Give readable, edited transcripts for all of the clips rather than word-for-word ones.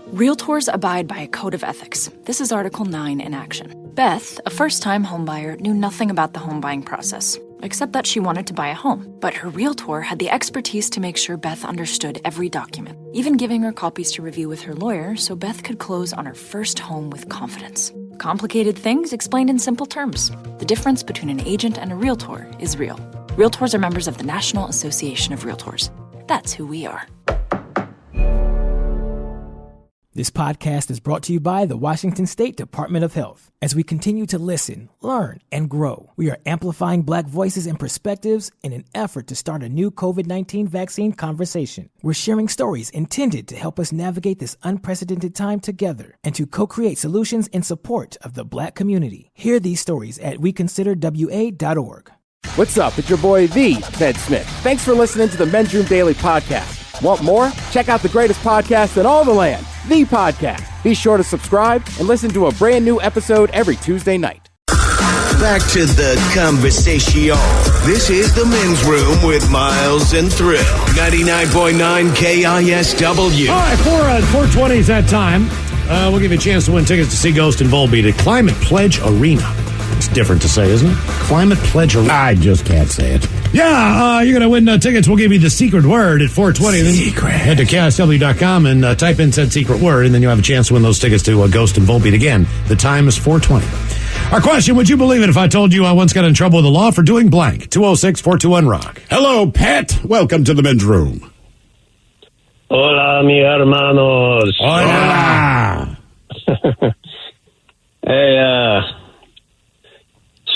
Realtors abide by a code of ethics. This is Article 9 in action. Beth, a first-time homebuyer, knew nothing about the home buying process, except that she wanted to buy a home. But her realtor had the expertise to make sure Beth understood every document, even giving her copies to review with her lawyer so Beth could close on her first home with confidence. Complicated things explained in simple terms. The difference between an agent and a realtor is real. Realtors are members of the National Association of Realtors. That's who we are. This podcast is brought to you by the Washington State Department of Health. As we continue to listen, learn, and grow, we are amplifying Black voices and perspectives in an effort to start a new COVID-19 vaccine conversation. We're sharing stories intended to help us navigate this unprecedented time together and to co-create solutions in support of the Black community. Hear these stories at weconsiderwa.org. What's up? It's your boy, the Ted Smith. Thanks for listening to the Men's Room Daily Podcast. Want more? Check out the greatest podcast in all the land, The Podcast. Be sure to subscribe and listen to a brand new episode every Tuesday night. Back to the conversation. This is the Men's Room with Miles and Thrill. 99.9 KISW. All right, 420 is that time. We'll give you a chance to win tickets to see Ghost and Volbeat at Climate Pledge Arena. It's different to say, isn't it? Climate Pledge Arena. I just can't say it. Yeah, you're going to win tickets. We'll give you the secret word at 420. Secret. Then head to KISW.com and type in said secret word, and then you'll have a chance to win those tickets to Ghost and Volbeat. Again, the time is 420. Our question, would you believe it if I told you I once got in trouble with the law for doing blank? 206-421-ROCK. Hello, Pat. Welcome to the Men's Room. Hola, mi hermanos. Hola. Hey,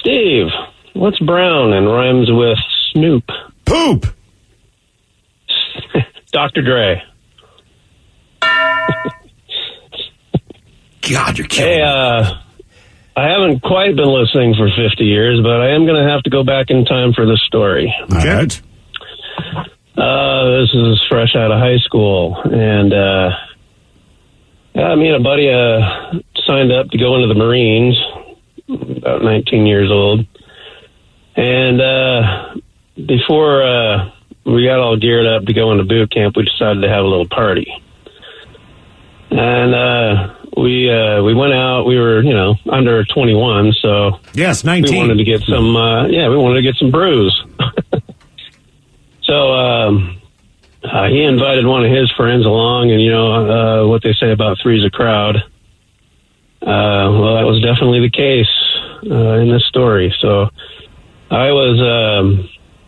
Steve, what's brown and rhymes with Snoop? Poop. Dr. Dre. God, you're killing Hey, I haven't quite been listening for 50 years, but I am going to have to go back in time for this story. All right. This is fresh out of high school, and me and a buddy signed up to go into the Marines, about 19 years old. And before we got all geared up to go into boot camp, we decided to have a little party. And we went out. We were, under 21, so yes, 19. we wanted to get some. We wanted to get some brews. So he invited one of his friends along, and what they say about three's a crowd. Well, that was definitely the case in this story. So I was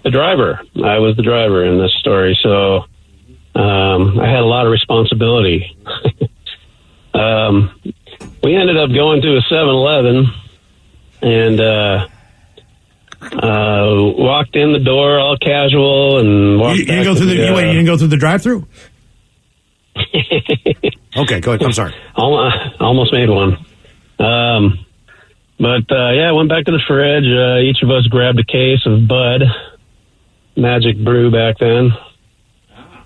the driver. I was the driver in this story. So I had a lot of responsibility. We ended up going to a 7-Eleven and walked in the door all casual and walked. You didn't go through the drive-thru? Okay, go ahead. I'm sorry. Almost made one. I went back to the fridge. Each of us grabbed a case of Bud, Magic Brew back then,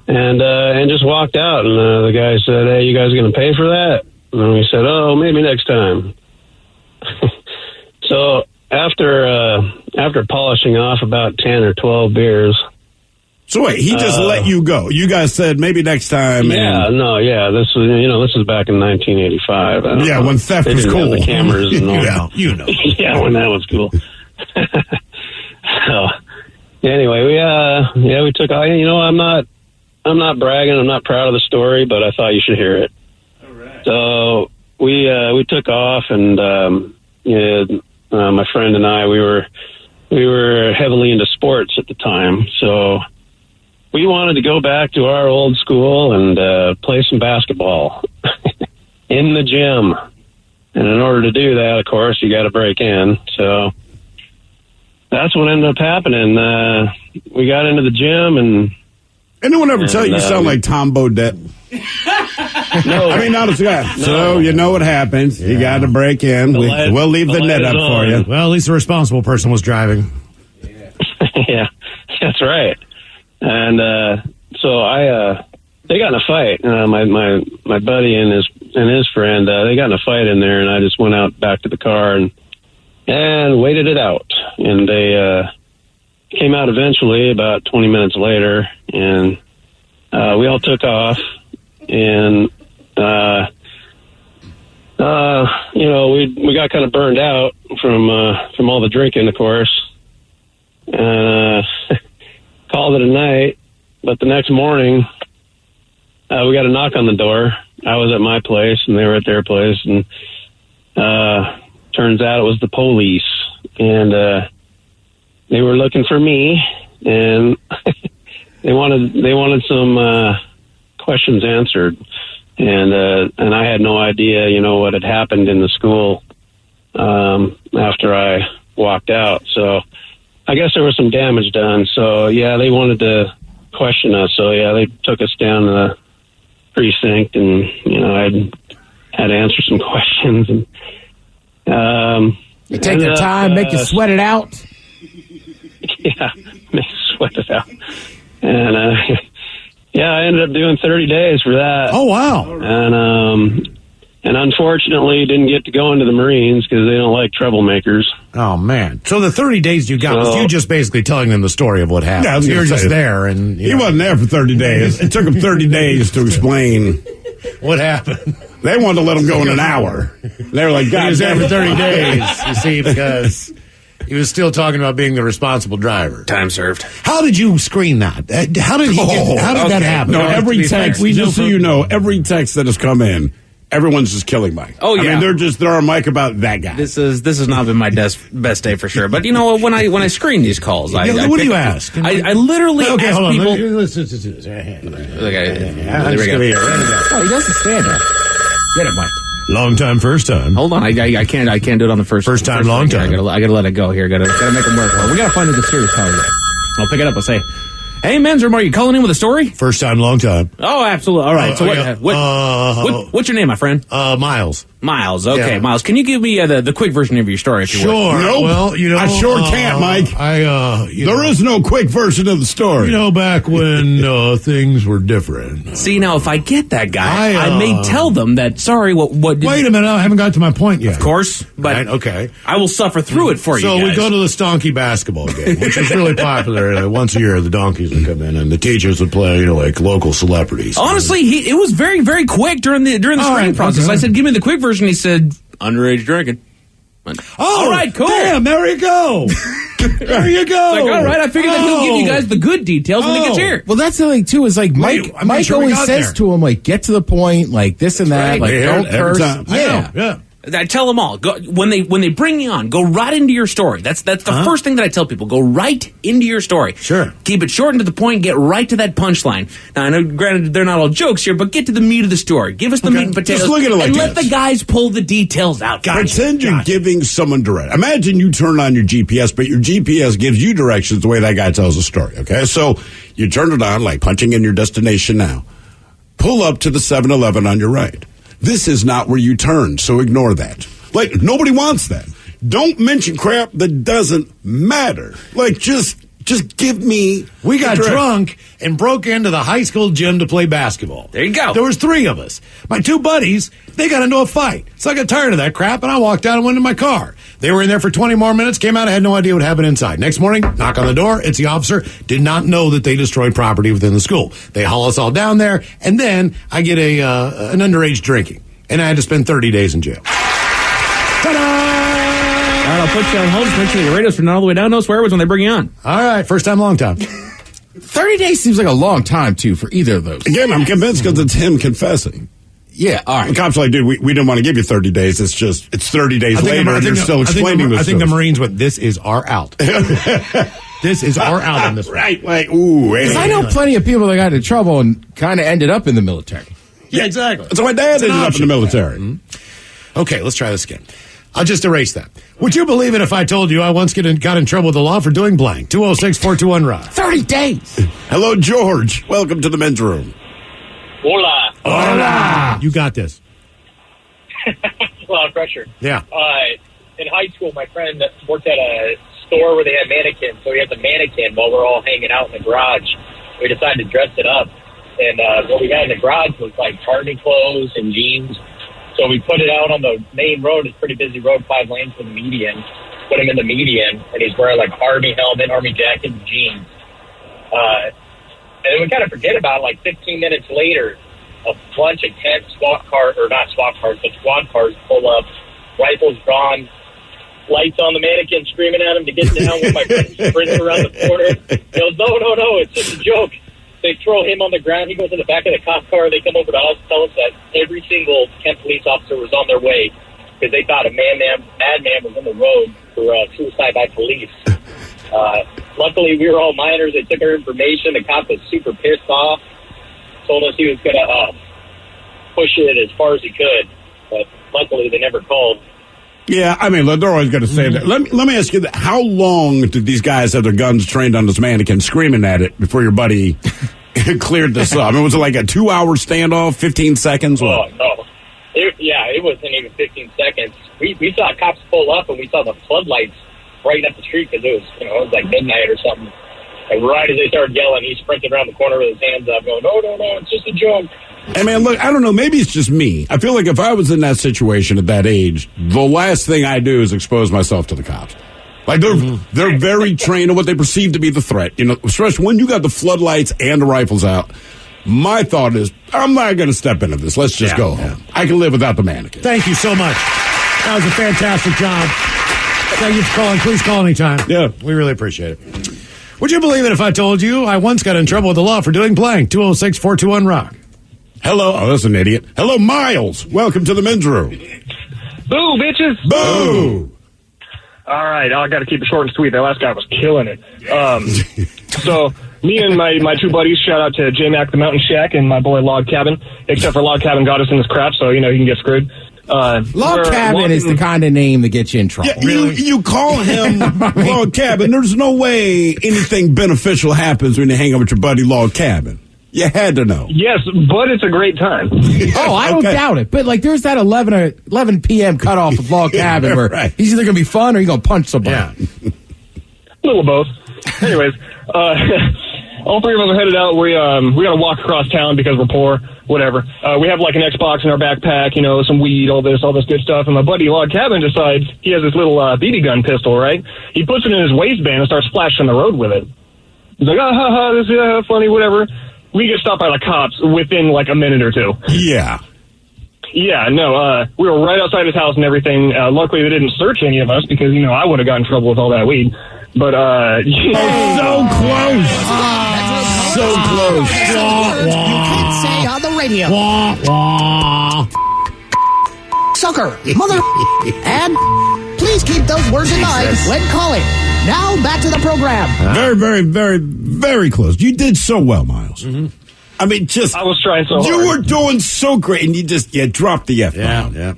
and just walked out. And the guy said, "Hey, you guys going to pay for that?" And we said, "Oh, maybe next time." So after polishing off about 10 or 12 beers. So wait, he just let you go. You guys said maybe next time. This was back in 1985. When theft was cool. The cameras and all. Yeah, when that was cool. So anyway, we took. I'm not bragging. I'm not proud of the story, but I thought you should hear it. All right. So we took off, and my friend and I we were heavily into sports at the time, so we wanted to go back to our old school and play some basketball in the gym. And in order to do that, of course, you got to break in. So that's what ended up happening. We got into the gym, and anyone ever tell you sound like Tom Bodette? No, I mean, not a guy. No. So you know what happens. You got to break in. We'll leave the net up for you. Well, at least the responsible person was driving. Yeah, that's right. And so they got in a fight. My buddy and his friend, they got in a fight in there, and I just went out back to the car and waited it out. And they came out eventually, about 20 minutes later, and we all took off. And I we got kind of burned out from all the drinking, of course, and called it a night. But the next morning, we got a knock on the door. I was at my place, and they were at their place, and turns out it was the police, and they were looking for me, and they wanted some questions answered, and I had no idea, what had happened in the school after I walked out. So I guess there was some damage done. So yeah, they wanted to question us. So yeah, they took us down to the precinct, and I had to answer some questions, and you take your time, make you sweat it out. Yeah, make you sweat it out, and yeah, I ended up doing 30 days for that. Oh wow! And unfortunately, didn't get to go into the Marines because they don't like troublemakers. Oh man! So the 30 days you got was you just basically telling them the story of what happened. Yeah, you were just there, and he wasn't there for 30 days. It took him 30 days to explain what happened. They wanted to let him go in an hour. They were like, "God, he was there for 30 days." You see, because he was still talking about being the responsible driver. Time served. How did you screen that? How did that happen? No, every text. Just so you know, every text that has come in, everyone's just killing Mike. Oh yeah, I mean, they're just throwing Mike about that guy. This has not been my best day for sure. But when I screen these calls, what do you ask? I literally okay, ask hold on. people. Listen to this. There we go. Oh, he doesn't stand up. Get it, Mike. Long time, first time. Hold on, I can't do it on the first time, long time. I gotta let it go here. Gotta make them work. Well, we gotta find who the serious caller is. I'll pick it up. I'll say, "Hey, men's room, are you calling in with a story?" First time, long time. Oh, absolutely. All right. So what's your name, my friend? Miles. Miles. Okay, Yeah. Miles. Can you give me the quick version of your story, if you would? Sure. Nope. Well, I sure can't, Mike. There is no quick version of the story. Back when things were different. See, now if I get that guy, I may tell them that. Sorry, what? Wait a minute, I haven't got to my point yet. Of course, but right, okay. I will suffer through it for you. So guys. we go to the Stonky basketball game, which is really popular. Once a year, the donkeys would come in, and the teachers would play, like local celebrities. Honestly, it was very, very quick during the screening process. Okay. I said, "Give me the quick version." He said, "Underage drinking." All right, cool. Damn, there you go. There you go. It's like, all right, I figured that he'll give you guys the good details when he gets here. Well, that's the thing too. Is like Mike always says to him, like, get to the point, like this and that, right. like don't curse. Yeah. I tell them all, go, when they bring you on, go right into your story. That's the first thing that I tell people. Go right into your story. Sure. Keep it short and to the point. Get right to that punchline. Now, I know, granted, they're not all jokes here, but get to the meat of the story. Give us the meat and potatoes. Just look at it like and this. let the guys pull the details out. Pretend you're giving someone direct. Imagine you turn on your GPS, but your GPS gives you directions the way that guy tells the story, okay? So you turn it on, like punching in your destination now. Pull up to the 7-Eleven on your right. This is not where you turn, so ignore that. Like, nobody wants that. Don't mention crap that doesn't matter. Like, just give me... We got drunk and broke into the high school gym to play basketball. There you go. There was 3 of us. My 2 buddies, they got into a fight. So I got tired of that crap, and I walked out and went in my car. They were in there for 20 more minutes, came out, I had no idea what happened inside. Next morning, knock on the door, it's the officer. Did not know that they destroyed property within the school. They haul us all down there, and then I get an underage drinking. And I had to spend 30 days in jail. Ta-da! All right, I'll put you on hold. Just make sure your radio's turned all the way down. No swear words when they bring you on. All right, first time, long time. 30 days seems like a long time, too, for either of those. Again, I'm convinced because it's him confessing. Yeah, all right. The cops are like, dude, we didn't want to give you 30 days. It's 30 days later, and you're still explaining this. I think the Marines went, this is our out. This is our out on this one. Right, like, ooh. Because I know plenty of people that got into trouble and kind of ended up in the military. Yeah, exactly. So my dad ended up in the military. Mm-hmm. Okay, let's try this again. I'll just erase that. Would you believe it if I told you I once got in trouble with the law for doing blank? 206-421-ROD. 30 days. Hello, George. Welcome to the men's room. Hola. Hola. You got this. A lot of pressure. Yeah. In high school, my friend worked at a store where they had mannequins, so he has a mannequin while we're all hanging out in the garage. We decided to dress it up, and what we had in the garage was like army clothes and jeans. So we put it out on the main road. It's a pretty busy road, 5 lanes for the median. Put him in the median, and he's wearing like army helmet, army jacket, and jeans. And then we kind of forget about it. Like 15 minutes later, a bunch of 10 squad cars pull up rifle's drawn, lights on the mannequin, screaming at him to get down. When my friend's sprinting around the corner, he goes, no, it's just a joke. They throw him on the ground. He goes in the back of the cop car. They come over to us, tell us that every single Kent police officer was on their way because they thought a madman was on the road for suicide by police. Luckily, we were all minors. They took our information. The cop was super pissed off. Told us he was going to push it as far as he could. But luckily, they never called. Yeah, I mean, they're always going to say that. Let me ask you that. How long did these guys have their guns trained on this mannequin screaming at it before your buddy cleared this up? I mean, was it like a 2-hour standoff, 15 seconds? Oh, no. It wasn't even 15 seconds. We saw cops pull up, and we saw the floodlights right up the street because it was like midnight or something. And right as they started yelling, he sprinted around the corner with his hands up going, no, it's just a joke. Hey, man, look, I don't know. Maybe it's just me. I feel like if I was in that situation at that age, the last thing I do is expose myself to the cops. Like, they're very trained on what they perceive to be the threat. You know, especially when you got the floodlights and the rifles out. My thought is, I'm not going to step into this. Let's just go home. I can live without the mannequin. Thank you so much. That was a fantastic job. Thank you for calling. Please call anytime. Yeah. We really appreciate it. Would you believe it if I told you I once got in trouble with the law for doing blank? 206-421-ROCK. Hello. Oh, that's an idiot. Hello, Miles. Welcome to the men's room. Boo, bitches. Boo. All right. I got to keep it short and sweet. That last guy was killing it. So me and my two buddies, shout out to J-Mac the Mountain Shack and my boy Log Cabin, except for Log Cabin got us in this crap, so, he can get screwed. Log Cabin is the kind of name that gets you in trouble. Yeah, you call him Log Cabin. There's no way anything beneficial happens when you hang out with your buddy Log Cabin. You had to know. Yes, but it's a great time. Oh, I don't doubt it. But, there's that 11 p.m. cutoff of Log Cabin where he's either going to be fun or he's going to punch somebody. Yeah. A little of both. Anyways, all three of us are headed out. We got to walk across town because we're poor, whatever. We have like an Xbox in our backpack, some weed, all this good stuff. And my buddy Log Cabin decides he has this little BB gun pistol, right? He puts it in his waistband and starts splashing the road with it. He's like, this is funny, whatever. We get stopped by the cops within like a minute or two. Yeah. Yeah, no, we were right outside his house and everything. Luckily, they didn't search any of us because, I would have gotten in trouble with all that weed. But, so close. So close. You can't say on the radio. Sucker, mother, and please keep those words in mind when calling. Now, back to the program. Very, very, very, very close. You did so well, Miles. Mm-hmm. I mean, I was trying so hard. You were doing so great, and you dropped the F-bomb. Yeah.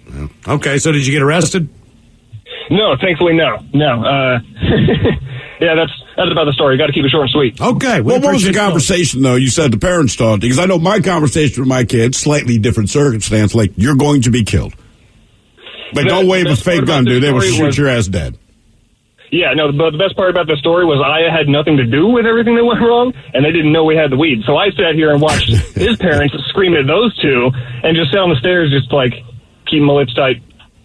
Okay, so did you get arrested? No, thankfully, no. Yeah, that's about the story. You got to keep it short and sweet. Okay. Well, what was the conversation, though? You said the parents talked. Because I know my conversation with my kids, slightly different circumstance, like, you're going to be killed. Like, don't wave a fake gun, dude. They will shoot your ass dead. Yeah, no, but the best part about the story was I had nothing to do with everything that went wrong, and they didn't know we had the weed. So I sat here and watched his parents scream at those two and just sat on the stairs just, keeping my lips tight.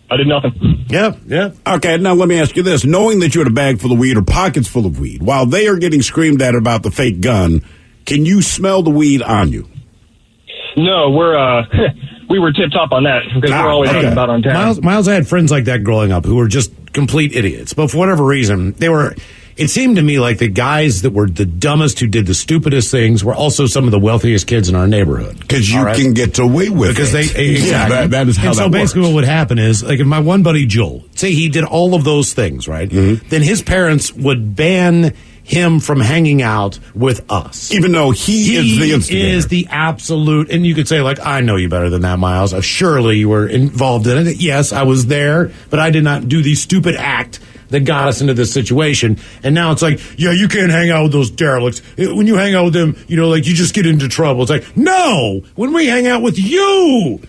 I did nothing. Yeah. Okay, now let me ask you this. Knowing that you had a bag full of weed or pockets full of weed, while they are getting screamed at about the fake gun, can you smell the weed on you? No, we were tip-top on that because we're always talking about on town. Miles, I had friends like that growing up who were just complete idiots. But for whatever reason, it seemed to me like the guys that were the dumbest who did the stupidest things were also some of the wealthiest kids in our neighborhood. Because you can get away with it. Exactly. Yeah, that is how and so basically what would happen is, if my one buddy Joel, say he did all of those things, right? Mm-hmm. Then his parents would ban him from hanging out with us. Even though he is the instigator. He is the absolute, and you could say, I know you better than that, Miles. Surely you were involved in it. Yes, I was there, but I did not do the stupid act that got us into this situation. And now it's you can't hang out with those derelicts. When you hang out with them, you just get into trouble. It's no, when we hang out with you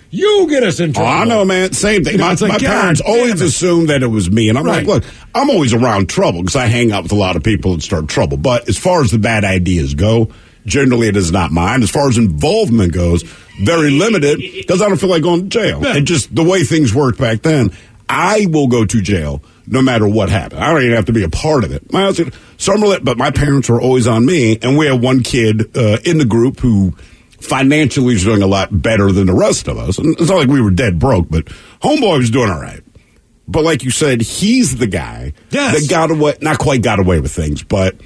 get us in trouble. Oh, I know, man. Same thing. My parents always assumed that it was me. And I'm like, look, I'm always around trouble because I hang out with a lot of people that start trouble. But as far as the bad ideas go, generally it is not mine. As far as involvement goes, very limited because I don't feel like going to jail. Yeah. And just the way things worked back then, I will go to jail no matter what happened. I don't even have to be a part of it. But my parents were always on me, and we had one kid in the group who financially was doing a lot better than the rest of us. And it's not like we were dead broke, but homeboy was doing all right. But like you said, he's the guy that got away, not quite got away with things, but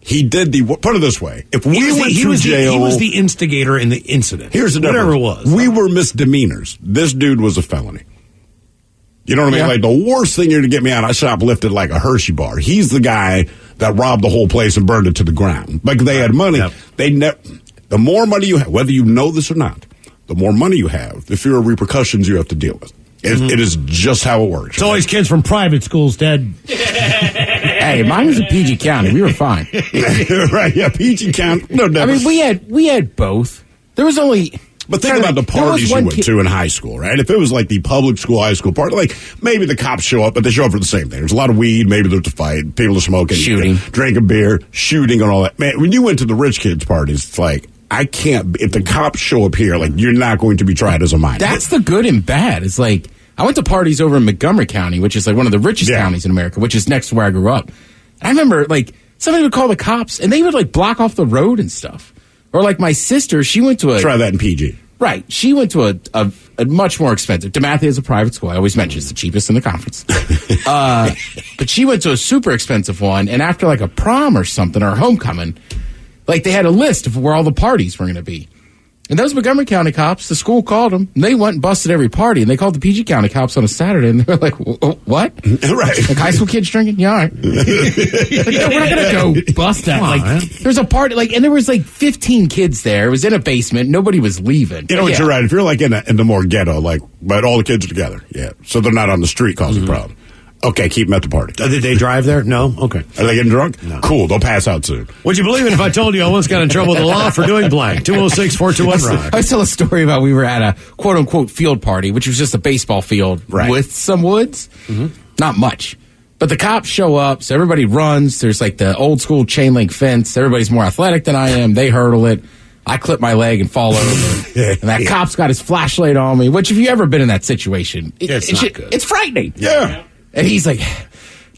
he did put it this way. If we went through jail. He was the instigator in the incident. Here's the difference. Whatever it was. We were misdemeanors. This dude was a felony. You know what I mean? Yeah. Like, the worst thing you're to get me out, I shoplifted like a Hershey bar. He's the guy that robbed the whole place and burned it to the ground. Like, they had money. Yep. The more money you have, whether you know this or not, the more money you have, the fewer repercussions you have to deal with. It is just how it works. It's always kids from private schools, Ted. Hey, mine was in PG County. We were fine. Right, yeah, PG County. No difference. I mean, we had both. There was only... But think about the parties you went to in high school, right? If it was like the public school, high school party, like maybe the cops show up, but they show up for the same thing. There's a lot of weed, maybe there's a fight, people are smoking, shooting, drinking beer, shooting and all that. Man, when you went to the rich kids' parties, it's like, I can't, if the cops show up here, like, you're not going to be tried as a minor. That's the good and bad. It's like, I went to parties over in Montgomery County, which is like one of the richest counties in America, which is next to where I grew up. And I remember, like, somebody would call the cops, and they would, like, block off the road and stuff. Or, like, my sister, she went to Try that in PG. Right. She went to a much more expensive. DeMatha is a private school. I always mention it's the cheapest in the conference. But she went to a super expensive one, and after, like, a prom or something, or homecoming, like, they had a list of where all the parties were going to be. And those Montgomery County cops, the school called them, and they went and busted every party, and they called the PG County cops on a Saturday, and they were like, what? Right. Like, high school kids drinking? Yeah, all right. Like, no, we're not going to go bust that. Like, there's a party, like, and there was like 15 kids there. It was in a basement. Nobody was leaving. You know what, you're right. If you're like in the more ghetto, like, but all the kids are together, so they're not on the street causing problems. Okay, keep them at the party. Did they drive there? No? Okay. Are they getting drunk? No. Cool, they'll pass out soon. Would you believe it if I told you I once got in trouble with the law for doing blank? 206-421-ROCK. I tell a story about we were at a quote-unquote field party, which was just a baseball field with some woods. Not much. But the cops show up, so everybody runs. There's like the old-school chain-link fence. Everybody's more athletic than I am. They hurdle it. I clip my leg and fall over. And that cop's got his flashlight on me, which if you've ever been in that situation, it's not good. It's frightening. Yeah. And he's like,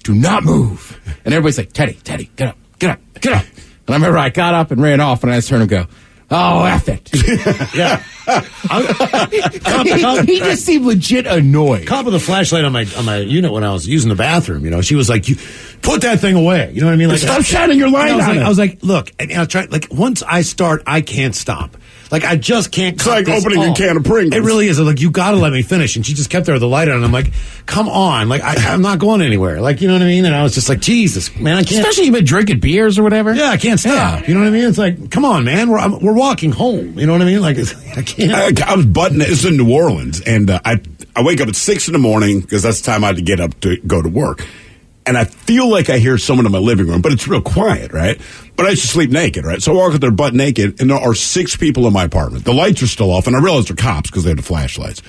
do not move. And everybody's like, Teddy, get up. And I remember I got up and ran off, and I just heard him go, oh, F it. Yeah. He just seemed legit annoyed. Cop with a flashlight on my unit when I was using the bathroom, you know, she was like, you put that thing away. You know what I mean? Like, stop shining your light on it. I was like, look, and I try, like, once I start, I can't stop. Like, I just can't. It's like opening a can of Pringles. It really is. I'm like, you got to let me finish. And she just kept there with the light on. And I'm like, come on. Like, I'm not going anywhere. Like, you know what I mean? And I was just like, Jesus, man, I can't. Especially you've been drinking beers or whatever. Yeah, I can't stop. Yeah. You know what I mean? It's like, come on, man. We're walking home. You know what I mean? Like, I can't. I was butting it. It's in New Orleans. And I wake up at 6 in the morning because that's the time I had to get up to go to work. And I feel like I hear someone in my living room, but it's real quiet, right? But I used to sleep naked, right? So I walk up there butt naked, and there are 6 people in my apartment. The lights are still off, and I realize they're cops because they have the flashlights.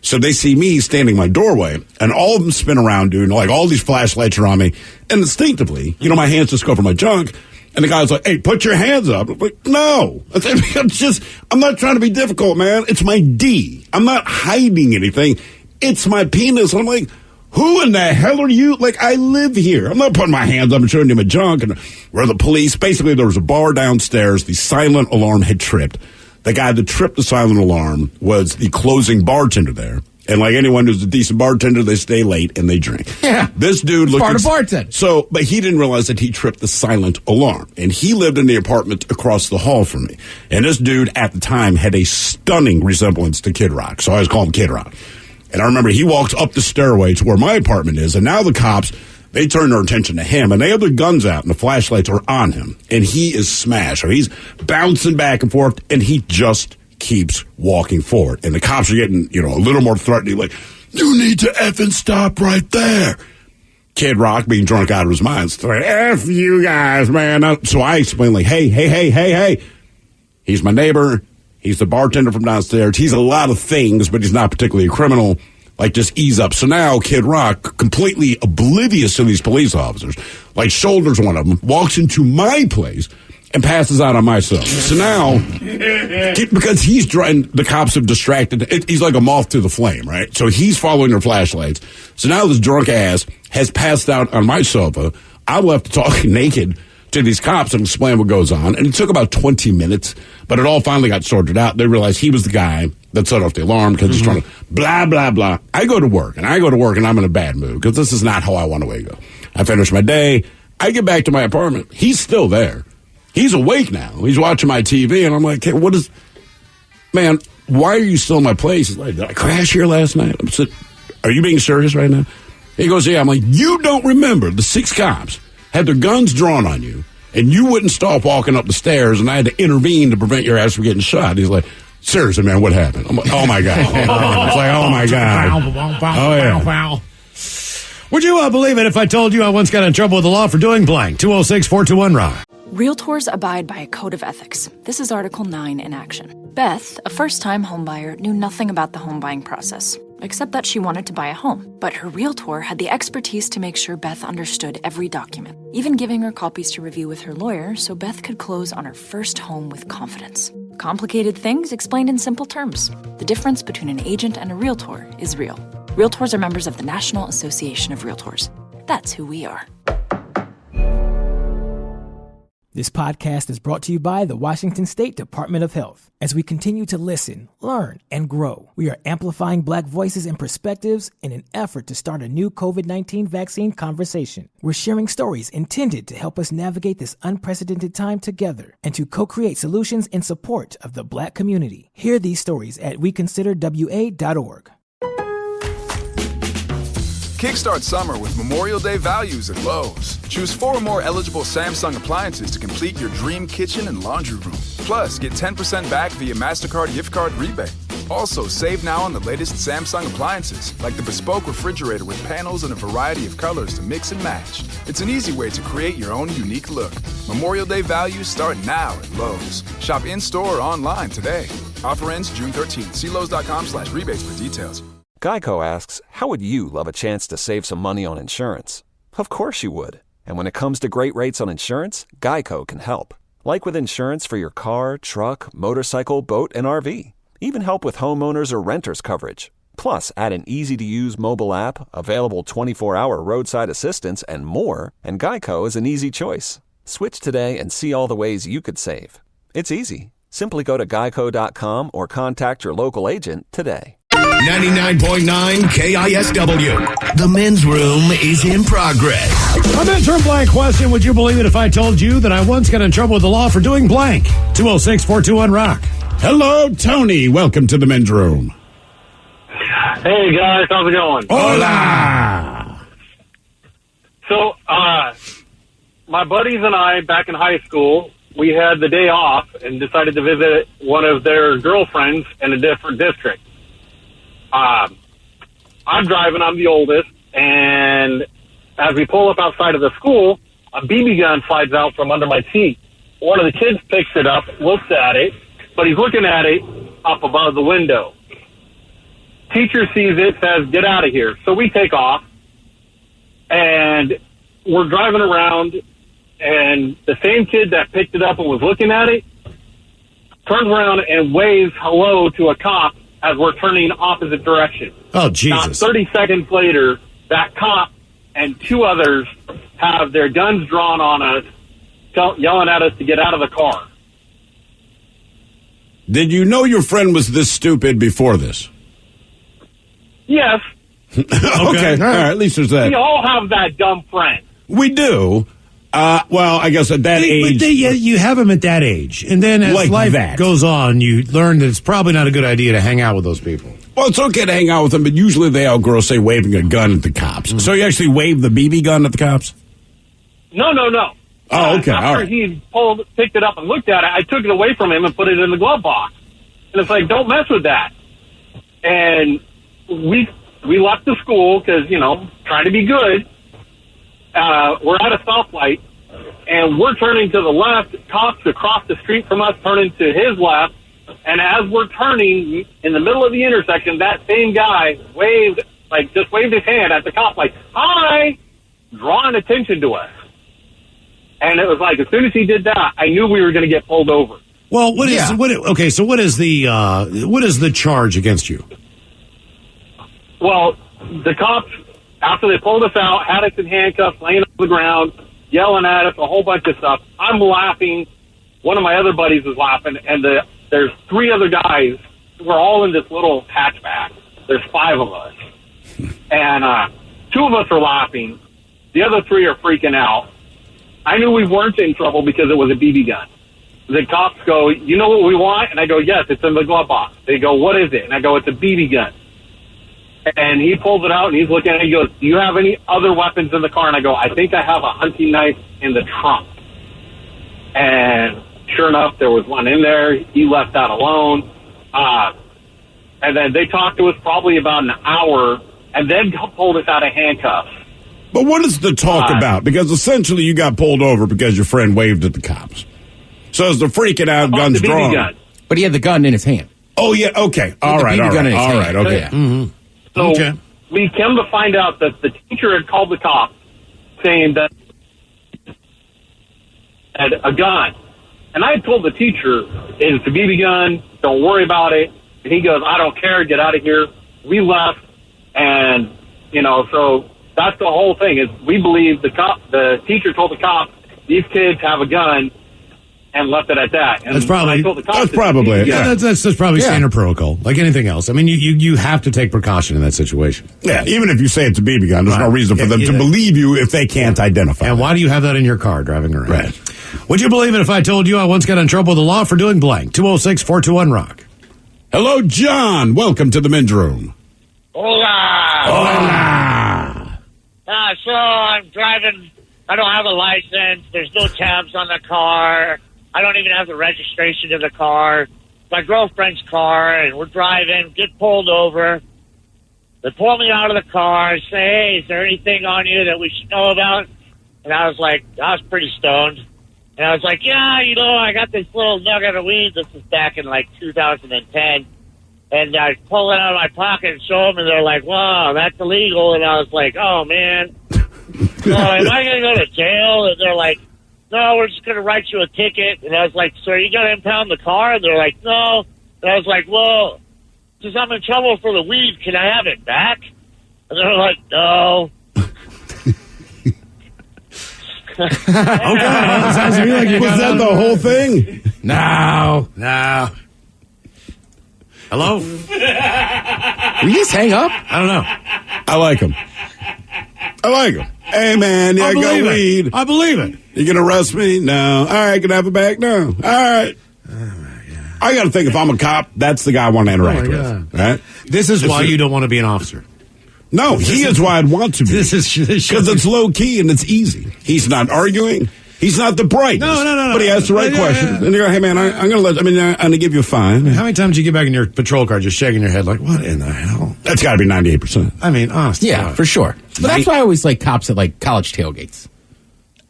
So they see me standing in my doorway, and all of them spin around, dude. Like, all these flashlights are on me. And instinctively, you know, my hands just go for my junk. And the guy's like, hey, put your hands up. I'm like, no. I'm not trying to be difficult, man. It's my D. I'm not hiding anything. It's my penis. And I'm like, who in the hell are you? Like, I live here. I'm not putting my hands up and showing you my junk. And we're the police. Basically, there was a bar downstairs. The silent alarm had tripped. The guy that tripped the silent alarm was the closing bartender there. And like anyone who's a decent bartender, they stay late and they drink. Yeah. This dude looked... Part of bartender. So, but he didn't realize that he tripped the silent alarm. And he lived in the apartment across the hall from me. And this dude, at the time, had a stunning resemblance to Kid Rock. So I always call him Kid Rock. And I remember he walks up the stairway to where my apartment is, and now the cops, they turn their attention to him, and they have their guns out, and the flashlights are on him. And he is smashed. So he's bouncing back and forth, and he just keeps walking forward. And the cops are getting, you know, a little more threatening, like, you need to effing stop right there. Kid Rock, being drunk out of his mind, is like, F you guys, man. So I explain, like, hey. He's my neighbor. He's the bartender from downstairs. He's a lot of things, but he's not particularly a criminal. Like, just ease up. So now Kid Rock, completely oblivious to these police officers, like shoulders one of them, walks into my place and passes out on my cell. So now, because he's trying, the cops have distracted. He's like a moth to the flame, right? So he's following their flashlights. So now this drunk ass has passed out on my sofa. I'm left talking naked to these cops and explain what goes on. And it took about 20 minutes, but it all finally got sorted out. They realized he was the guy that set off the alarm because he's trying to blah, blah, blah. I go to work and I'm in a bad mood because this is not how I want to wake up. I finish my day. I get back to my apartment. He's still there. He's awake now. He's watching my TV, and I'm like, hey, man, why are you still in my place? He's like, did I crash here last night? I said, are you being serious right now? He goes, yeah. I'm like, you don't remember the 6 cops had their guns drawn on you, and you wouldn't stop walking up the stairs, and I had to intervene to prevent your ass from getting shot. He's like, seriously, man, what happened? I'm like, oh, my God. It's like, oh, my God. Oh, yeah. Would you believe it if I told you I once got in trouble with the law for doing blank? 206-421-ROCK. Realtors abide by a code of ethics. This is Article 9 in action. Beth, a first-time homebuyer, knew nothing about the home buying process, except that she wanted to buy a home. But her realtor had the expertise to make sure Beth understood every document, even giving her copies to review with her lawyer so Beth could close on her first home with confidence. Complicated things explained in simple terms. The difference between an agent and a realtor is real. Realtors are members of the National Association of Realtors. That's who we are. This podcast is brought to you by the Washington State Department of Health. As we continue to listen, learn, and grow, we are amplifying Black voices and perspectives in an effort to start a new COVID-19 vaccine conversation. We're sharing stories intended to help us navigate this unprecedented time together and to co-create solutions in support of the Black community. Hear these stories at weconsiderwa.org. Kickstart summer with Memorial Day values at Lowe's. Choose 4 or more eligible Samsung appliances to complete your dream kitchen and laundry room. Plus, get 10% back via MasterCard gift card rebate. Also, save now on the latest Samsung appliances, like the bespoke refrigerator with panels in a variety of colors to mix and match. It's an easy way to create your own unique look. Memorial Day values start now at Lowe's. Shop in-store or online today. Offer ends June 13th. See Lowe's.com/rebates for details. Geico asks, how would you love a chance to save some money on insurance? Of course you would. And when it comes to great rates on insurance, Geico can help. Like with insurance for your car, truck, motorcycle, boat, and RV. Even help with homeowners or renters coverage. Plus, add an easy-to-use mobile app, available 24-hour roadside assistance, and more, and Geico is an easy choice. Switch today and see all the ways you could save. It's easy. Simply go to geico.com or contact your local agent today. 99.9 KISW. The men's room is in progress. My midterm blank question, would you believe it if I told you that I once got in trouble with the law for doing blank? 206-421-ROCK. Hello, Tony. Welcome to the men's room. Hey, guys. How's it going? Hola. So, my buddies and I, back in high school, we had the day off and decided to visit one of their girlfriends in a different district. I'm driving, I'm the oldest, and as we pull up outside of the school, a BB gun slides out from under my seat. One of the kids picks it up, looks at it, but he's looking at it up above the window. Teacher sees it, says, get out of here. So we take off, and we're driving around, and the same kid that picked it up and was looking at it turns around and waves hello to a cop as we're turning opposite direction. Oh, Jesus. Not 30 seconds later, that cop and 2 others have their guns drawn on us, yelling at us to get out of the car. Did you know your friend was this stupid before this? Yes. Okay. All right. At least there's that. We all have that dumb friend. We do. Well, I guess at that age. But you have them at that age. And then as like life that. goes on, you learn that it's probably not a good idea to hang out with those people. Well, it's okay to hang out with them, but usually they outgrow, say, waving a gun at the cops. Mm-hmm. So you actually waved the BB gun at the cops? No. Oh, okay. After he picked it up and looked at it, I took it away from him and put it in the glove box. And it's like, don't mess with that. And we left the school because, trying to be good. We're at a stoplight, and we're turning to the left. Cops across the street from us turning to his left. And as we're turning in the middle of the intersection, that same guy waved his hand at the cop, like, hi, drawing attention to us. And it was like, as soon as he did that, I knew we were going to get pulled over. Well, what is the charge against you? Well, the cops, after they pulled us out, had us in handcuffs, laying on the ground, yelling at us, a whole bunch of stuff. I'm laughing. One of my other buddies is laughing, and there's 3 other guys. We're all in this little hatchback. There's 5 of us. And 2 of us are laughing. The other 3 are freaking out. I knew we weren't in trouble because it was a BB gun. The cops go, you know what we want? And I go, yes, it's in the glove box. They go, what is it? And I go, it's a BB gun. And he pulls it out, and he's looking at it. He goes, do you have any other weapons in the car? And I go, I think I have a hunting knife in the trunk. And sure enough, there was one in there. He left that alone. And then they talked to us probably about an hour, and then pulled us out of handcuffs. But what is the talk about? Because essentially you got pulled over because your friend waved at the cops. So as they're freaking out, guns drawn. Gun. But he had the gun in his hand. Oh, yeah, okay. All right. Okay. Yeah. Mm-hmm. So okay. We come to find out that the teacher had called the cops saying that had a gun. And I told the teacher, it's a BB gun, don't worry about it. And he goes, I don't care, get out of here. We left, and, so that's the whole thing, is we believe the teacher told the cops, these kids have a gun, and left it at that. And that's probably standard protocol, like anything else. I mean, you have to take precaution in that situation. Yeah, even if you say it's a BB gun, there's no reason for them to believe you if they can't identify And why do you have that in your car driving around? Right. Would you believe it if I told you I once got in trouble with the law for doing blank? 206-421-ROCK. Hello, John. Welcome to the men's room. Hola. So I'm driving. I don't have a license. There's no tabs on the car. I don't even have the registration of the car. My girlfriend's car, and we're driving, get pulled over. They pull me out of the car and say, hey, is there anything on you that we should know about? And I was pretty stoned. And I was like, yeah, I got this little nugget of weed. This was back in 2010. And I pull it out of my pocket and show them, and they're like, wow, that's illegal. And I was like, oh, man. So am I going to go to jail? And they're like, no, we're just going to write you a ticket. And I was like, so are you going to impound the car? And they're like, no. And I was like, well, since I'm in trouble for the weed, can I have it back? And they're like, no. Okay. Sounds to me like you was that the whole thing? No. Hello? Did you just hang up? I don't know. I like him. Hey, man, I got weed. I believe it. You gonna arrest me? No. All right, can I have it back? No. All right. I got to think if I'm a cop, that's the guy I want to interact with. Right? This is why you don't want to be an officer. No, he is why I'd want to be. Because it's low key and it's easy. He's not arguing. He's not the brightest. No. But he asks the right questions. And you go, hey, man, I'm going to give you a fine. How many times do you get back in your patrol car just shaking your head like, what in the hell? That's got to be 98%. I mean, honestly. Yeah, for sure. But that's why I always like cops at college tailgates.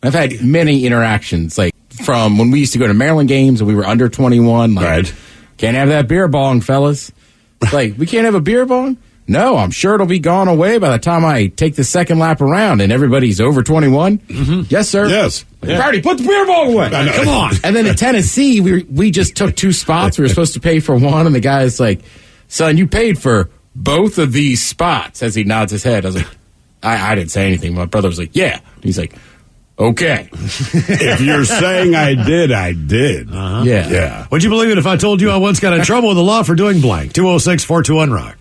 I've had many interactions, from when we used to go to Maryland games and we were under 21. Right. Can't have that beer bong, fellas. We can't have a beer bong? No, I'm sure it'll be gone away by the time I take the second lap around and everybody's over 21. Mm-hmm. Yes, sir. Yes. Party, put the beer bong away. Come on. And then in Tennessee, we just took 2 spots. We were supposed to pay for one, and the guy's like, son, you paid for both of these spots, as he nods his head. I was like, I didn't say anything. My brother was like, yeah. He's like, okay. If you're saying I did, I did. Uh-huh. Yeah. Would you believe it if I told you I once got in trouble with the law for doing blank? 206-421-ROCK.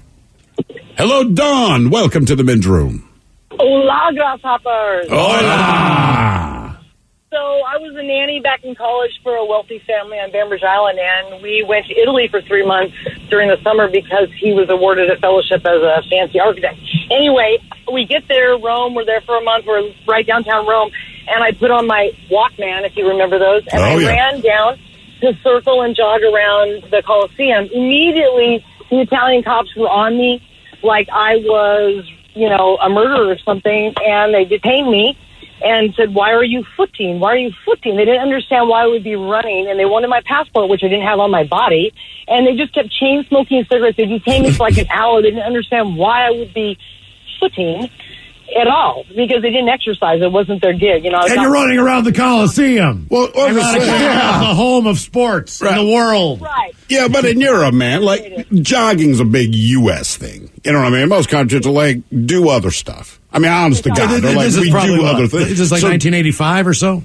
Hello, Dawn. Welcome to the men's room. Hola, grasshoppers. Hola. So I was a nanny back in college for a wealthy family on Bainbridge Island, and we went to Italy for 3 months during the summer because he was awarded a fellowship as a fancy architect. Anyway, we get there, Rome. We're there for a month. We're right downtown Rome, and I put on my Walkman, if you remember those, and I ran down to circle and jog around the Colosseum. Immediately, the Italian cops were on me like I was, a murderer or something, and they detained me and said, why are you footing? Why are you footing? They didn't understand why I would be running, and they wanted my passport, which I didn't have on my body, and they just kept chain smoking cigarettes. They detained me for an hour. They didn't understand why I would be footing. at all because they didn't exercise. It wasn't their gig. You know, And you're running around the Coliseum. Well, the home of sports in the world. Right. Yeah, but in Europe, man, like jogging's a big U.S. thing. You know what I mean? Most countries are like do other stuff. I mean, honest to God, they're like we do other things. Is this like 1985 or so?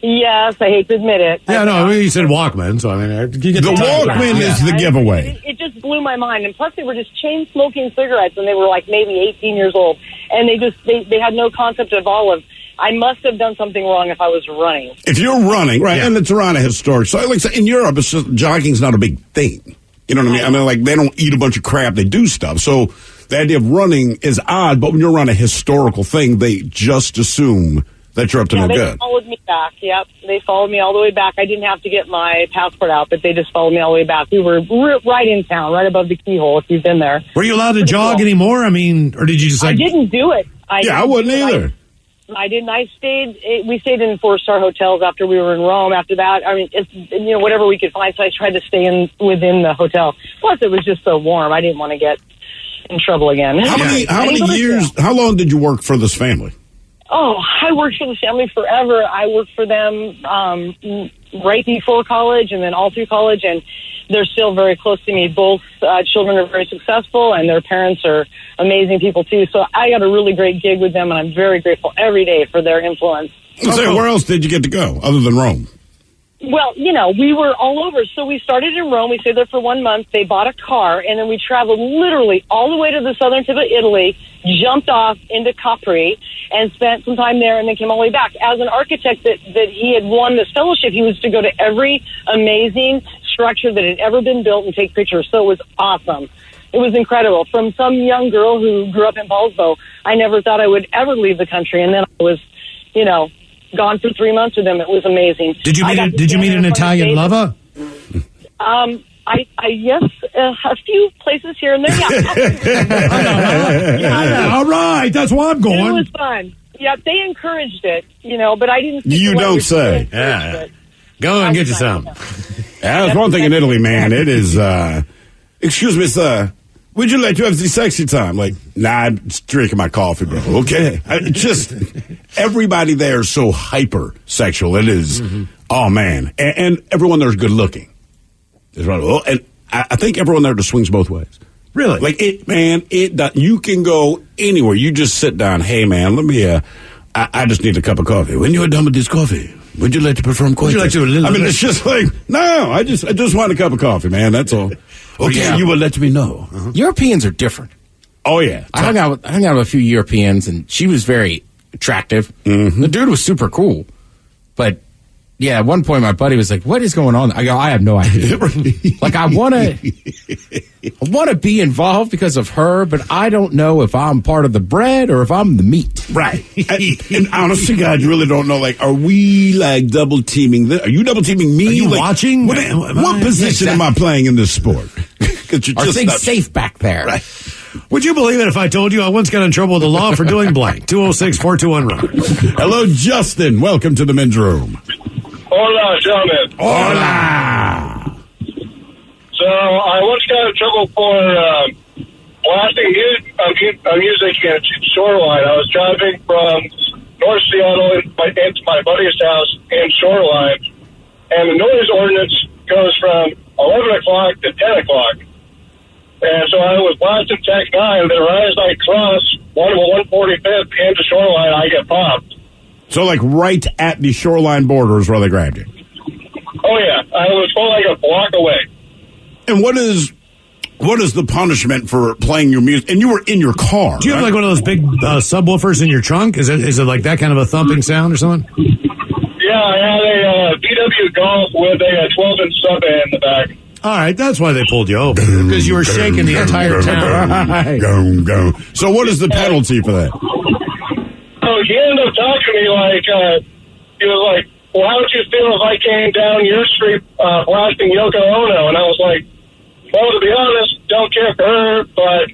Yes, I hate to admit it. Yeah, no, you said Walkman, so I mean, you get the Walkman is the giveaway. It just blew my mind, and plus they were just chain smoking cigarettes, and they were like maybe 18 years old, and they had no concept of all of. I must have done something wrong if I was running. If you're running, right, and it's around a historic, so like in Europe, it's just jogging's not a big thing. You know what I mean? I mean, like they don't eat a bunch of crap; they do stuff. So the idea of running is odd, but when you're around a historical thing, they just assume that you're up to no good. They followed me back. Yep, they followed me all the way back. I didn't have to get my passport out, but they just followed me all the way back. We were right in town, right above the keyhole. If you've been there, were you allowed to jog anymore? I mean, or did you just? I didn't do it. I wouldn't either. I didn't. We stayed in 4-star hotels after we were in Rome. After that, I mean, it's, whatever we could find. So I tried to stay within the hotel. Plus, it was just so warm. I didn't want to get in trouble again. How many years? How long did you work for this family? Oh, I worked for the family forever. I worked for them right before college and then all through college, and they're still very close to me. Both children are very successful, and their parents are amazing people, too. So I got a really great gig with them, and I'm very grateful every day for their influence. So where else did you get to go other than Rome? Well, we were all over. So we started in Rome. We stayed there for 1 month. They bought a car, and then we traveled literally all the way to the southern tip of Italy, jumped off into Capri, and spent some time there, and then came all the way back. As an architect that he had won this fellowship, he was to go to every amazing structure that had ever been built and take pictures. So it was awesome. It was incredible. From some young girl who grew up in Paulsbo, I never thought I would ever leave the country, and then I was, gone for 3 months with them. It was amazing. Did you meet an Italian lover? Yes, a few places here and there. Yeah. All right, that's where I'm going. It was fun. Yeah, they encouraged it, but I didn't. You don't say. Yeah. Go and get you some. Yeah, that's one thing in Italy, man. It is. Excuse me, sir. Would you like to have the sexy time? Like, nah, I'm just drinking my coffee, bro. Okay. Everybody there is so hyper sexual. It is, oh, man. And everyone there is good looking. And I think everyone there just swings both ways. Really? Like, you can go anywhere. You just sit down. Hey, man, let me, I just need a cup of coffee. When you're done with this coffee, would you like to perform coitus? Would you like to? I mean, it's just like, no, I just want a cup of coffee, man. That's all. Okay, you will let me know. Europeans are different. Oh, yeah. I hung out with a few Europeans, and she was very attractive. The dude was super cool. But, yeah, at one point my buddy was like, what is going on? I go, I have no idea. Like, I want to be involved because of her, but I don't know if I'm part of the bread or if I'm the meat. Right. and honest to God, you really don't know, like, are we, like, double teaming this? Are you double teaming me? Are you like, watching? What position am I playing in this sport? Are things safe back there? Right. Would you believe it if I told you I once got in trouble with the law for doing blank? 206-421-ROCK. Hello, Justin. Welcome to the men's room. Hola, gentlemen. Hola. So I once got in trouble for blasting music in Shoreline. I was driving from North Seattle into my buddy's house in Shoreline, and the noise ordinance goes from 11 o'clock to 10 o'clock. And so I was blasting Tech 9, and then right as I cross 145th into Shoreline, I get popped. So, like, right at the Shoreline border is where they grabbed you? Oh, yeah. I was like a block away. And what is the punishment for playing your music? And you were in your car, Do you have, like, one of those big subwoofers in your trunk? Is it like that kind of a thumping sound or something? Yeah, I had a VW Golf with a 12-inch sub in the back. All right, that's why they pulled you over, because you were shaking the entire town. Go. So what is the penalty for that? So he ended up talking to me like, he was like, well, how would you feel if I came down your street blasting Yoko Ono? And I was like, well, to be honest, don't care for her, but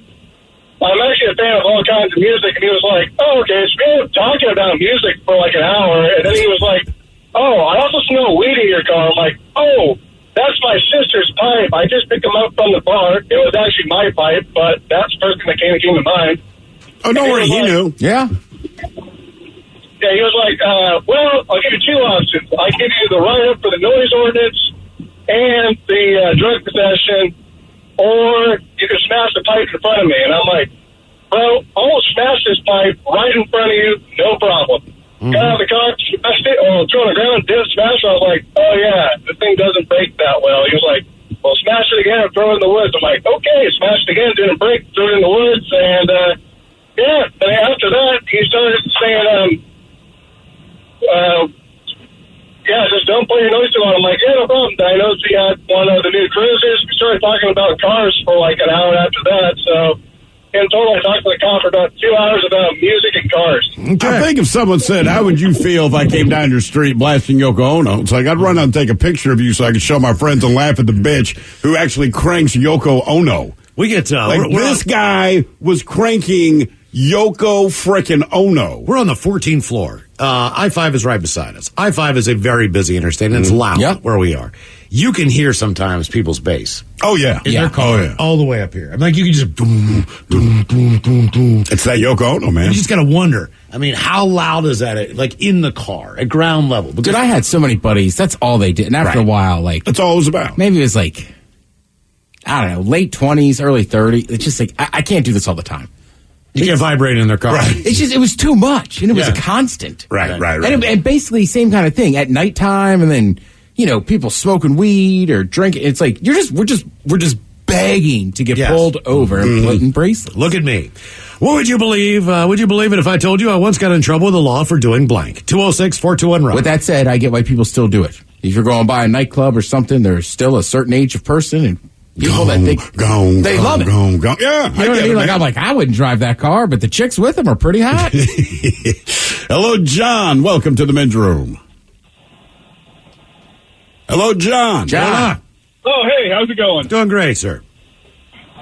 I'm actually a fan of all kinds of music. And he was like, oh, okay, so we ended up talking about music for like an hour. And then he was like, oh, I also smell weed in your car. I'm like, oh, that's my sister's pipe. I just picked him up from the bar. It was actually my pipe, but that's the first thing that came to mind. Oh, don't worry, he knew. Yeah. Yeah, he was like, well, I'll give you two options. I give you the write-up for the noise ordinance and the drug possession, or you can smash the pipe in front of me. And I'm like, bro, I will smash this pipe right in front of you, no problem. Got out of the car, smashed it, threw it on the ground, did smash it. I was like, oh, yeah, the thing doesn't break that well. He was like, well, smash it again and throw it in the woods. I'm like, okay, smashed it again, didn't break, threw it in the woods. And, yeah, and after that, he started saying, yeah, just don't play your noise too loud. I'm like, yeah, no problem. I noticed he had one of the new cruisers. We started talking about cars for like an hour after that. So in total, I talked to the cop for about 2 hours about music and cars. I think if someone said, how would you feel if I came down your street blasting Yoko Ono? It's like, I'd run out and take a picture of you so I could show my friends and laugh at the bitch who actually cranks Yoko Ono. We get this guy was cranking Yoko frickin' Ono. We're on the 14th floor. I-5 is right beside us. I-5 is a very busy interstate, and it's loud where we are. You can hear sometimes people's bass. Oh, yeah. In their car, all the way up here. I'm like, you can just boom, boom, boom, boom, boom. It's that Yoko Ono, man. You just got to wonder. I mean, how loud is that, like, in the car, at ground level? Dude, I had so many buddies. That's all they did. And after a while, like... That's all it was about. Maybe it was like, I don't know, late 20s, early 30s. It's just like, I can't do this all the time. You can't vibrate in their car. Right. It's just, it was too much, and it was a constant. Right. And basically, same kind of thing at nighttime, and then, you know, people smoking weed or drinking. It's like, we're just begging to get pulled over and put in bracelets. Look at me. What would you believe? Would you believe it if I told you I once got in trouble with the law for doing blank? 206-421-ROCK. With that said, I get why people still do it. If you're going by a nightclub or something, there's still a certain age of person and people that they love it. Yeah, you know what I mean? Like, I'm like, I wouldn't drive that car, but the chicks with them are pretty hot. Hello, John. Welcome to the men's room. Hello, John. Oh, hey, how's it going? Doing great, sir.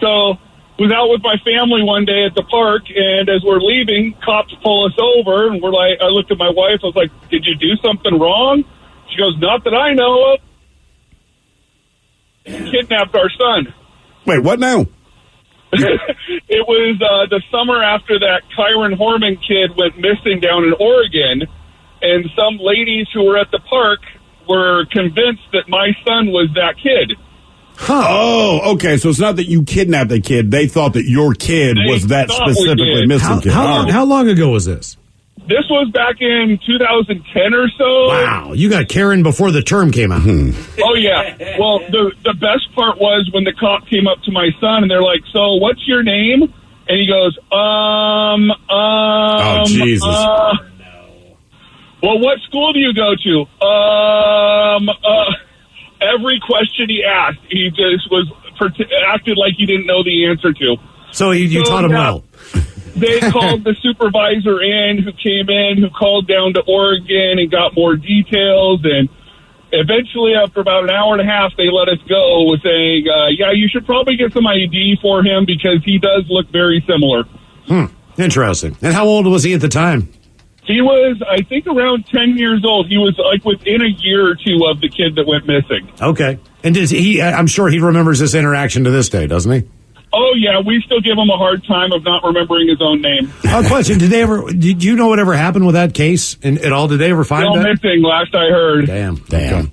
So, was out with my family one day at the park, and as we're leaving, cops pull us over, and we're like, I looked at my wife, I was like, did you do something wrong? She goes, not that I know of. Kidnapped our son. Wait, what now? It was the summer after that Kyron Horman kid went missing down in Oregon, and some ladies who were at the park were convinced that my son was that kid. Huh. Oh, okay. So it's not that you kidnapped the kid. They thought that your kid was that specifically missing kid. How long ago was this? This was back in 2010 or so. Wow, you got Karen before the term came out. Oh, yeah. Well, the best part was when the cop came up to my son, and they're like, so what's your name? And he goes, oh, Jesus. Well, what school do you go to? Every question he asked, he just acted like he didn't know the answer to. So you taught him well. They called the supervisor in, who called down to Oregon and got more details. And eventually, after about an hour and a half, they let us go with saying, yeah, you should probably get some ID for him because he does look very similar. Interesting. And how old was he at the time? He was, I think, around 10 years old. He was like within a year or two of the kid that went missing. Okay. And does he? I'm sure he remembers this interaction to this day, doesn't he? Oh, yeah, we still give him a hard time of not remembering his own name. Question, did you know what ever happened with that case at all? Did they ever find Still that? missing, last I heard. Damn. Okay.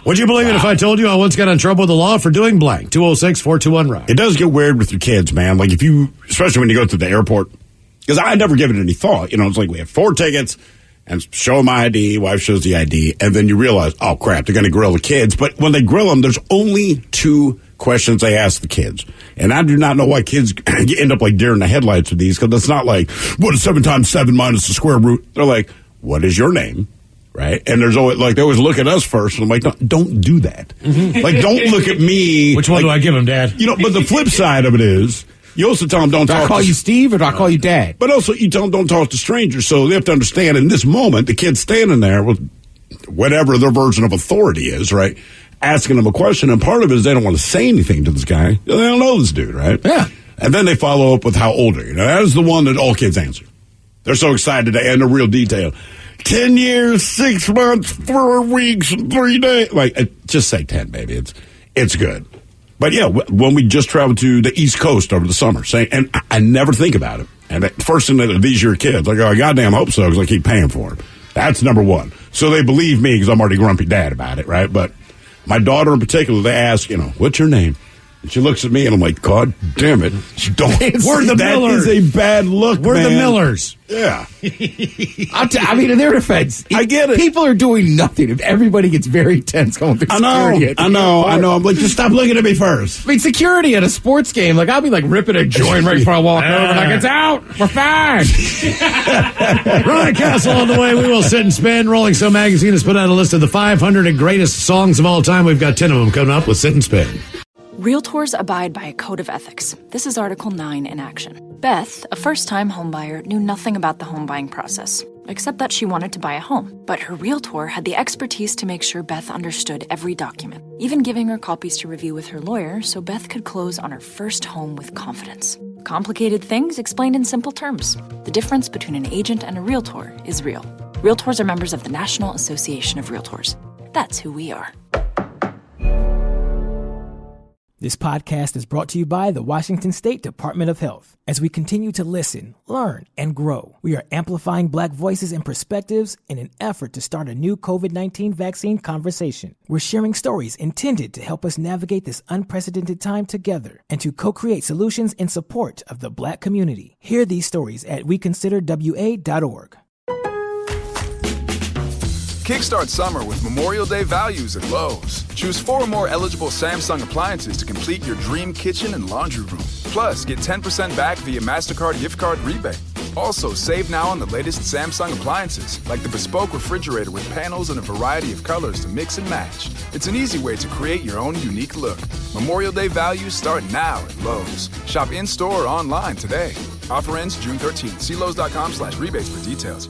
Would you believe it if I told you I once got in trouble with the law for doing blank? 206-421-ROCK. It does get weird with your kids, man. Like especially when you go to the airport. Because I never given it any thought. You know, it's like we have 4 tickets and show my ID, wife shows the ID, and then you realize, oh, crap, they're going to grill the kids. But when they grill them, there's only 2 questions they ask the kids. And I do not know why kids end up like deer in the headlights with these, because it's not like, what is 7 times 7 minus the square root? They're like, what is your name? Right? And there's always, like, they always look at us first, and I'm like, no, don't do that. Like, don't look at me. Which one do I give him, Dad? You know, but the flip side of it is, you also tell them don't talk. Do I call you Steve or do I call you Dad? But also, you tell them don't talk to strangers. So they have to understand in this moment, the kid's standing there with whatever their version of authority is, right? Asking them a question. And part of it is they don't want to say anything to this guy. They don't know this dude, right? Yeah. And then they follow up with how old are you? Now, that is the one that all kids answer. They're so excited to add the real detail. 10 years, 6 months, 4 weeks, and 3 days. Like, just say 10, baby. It's good. But yeah, when we just traveled to the East Coast over the summer, and I never think about it. And first thing, these are your kids. I go, I goddamn hope so, because I keep paying for them. That's number one. So they believe me because I'm already grumpy dad about it, right? But my daughter in particular, they ask, what's your name? And she looks at me and I'm like, God damn it. We're the Millers. That is a bad look, We're man. the Millers. Yeah. I mean, in their defense, I get it. People are doing nothing. If everybody gets very tense going through security. I know. I'm like, just stop looking at me first. I mean, security at a sports game, I'll be ripping a joint right before I walk over. It's out. We're fine. Ryan Castle on the way. We will sit and spin. Rolling Stone magazine has put out a list of the 500 greatest songs of all time. We've got 10 of them coming up with Sit and Spin. Realtors abide by a code of ethics. This is Article 9 in action. Beth, a first-time homebuyer, knew nothing about the home buying process, except that she wanted to buy a home. But her realtor had the expertise to make sure Beth understood every document, even giving her copies to review with her lawyer so Beth could close on her first home with confidence. Complicated things explained in simple terms. The difference between an agent and a realtor is real. Realtors are members of the National Association of Realtors. That's who we are. This podcast is brought to you by the Washington State Department of Health. As we continue to listen, learn, and grow, we are amplifying Black voices and perspectives in an effort to start a new COVID-19 vaccine conversation. We're sharing stories intended to help us navigate this unprecedented time together and to co-create solutions in support of the Black community. Hear these stories at weconsiderwa.org. Kickstart summer with Memorial Day values at Lowe's. Choose 4 or more eligible Samsung appliances to complete your dream kitchen and laundry room. Plus, get 10% back via MasterCard gift card rebate. Also, save now on the latest Samsung appliances, like the bespoke refrigerator with panels in a variety of colors to mix and match. It's an easy way to create your own unique look. Memorial Day values start now at Lowe's. Shop in-store or online today. Offer ends June 13th. See Lowe's.com/rebates for details.